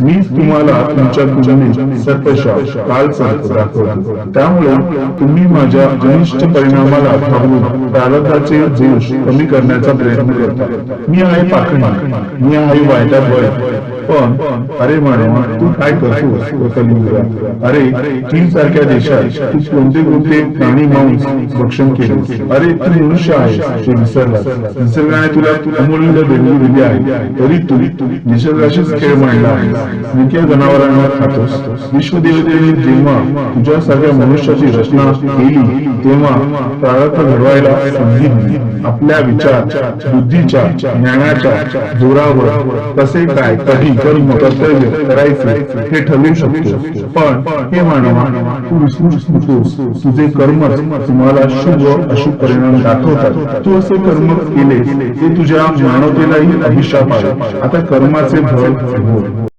मीच तुम्हाला तुमच्या तुलनेत सर्पशाप काल सर्प दाखवतो. त्यामुळे तुम्ही माझ्या अनिष्ट परिणामाला घाबरून प्रारब्धाचे दोष कमी करण्याचा प्रयत्न करता. मी आहे पाखंडी, मी आहे वाईटात वाईट. पण अरे मानवा, तू काय करतोस कलियुगा? अरे चीन सारख्या देशात तू कोणते कोणते प्राणी मांस भक्षण केले? अरे तू मनुष्य आहेस ते विसरलास. निसर्गाने तुला अमूल्य देणगी दिली आहे, तरी तू निसर्गाशीच खेळ मांडला आहेस. मुख्य जनावरांना खातोस. विश्वदेवतेने जेव्हा तुझ्यासारख्या मनुष्याची रचना केली तेव्हा प्रारब्ध घडवायला संधी दिली. आपल्या विचार बुद्धीच्या ज्ञानाच्या जोरावर कसे काय कधी कर्म कर्तव्य करायचे हे ठरवू शकतो. पण हे मानवा, तू विसरूच नकोस, तुझे कर्मच तुम्हाला शुभ अशुभ परिणाम दाखवतात. तू असे कर्म केले ते तुझ्या मानवतेलाही अभिशाप आहे. आता कर्माचे फळ भोग.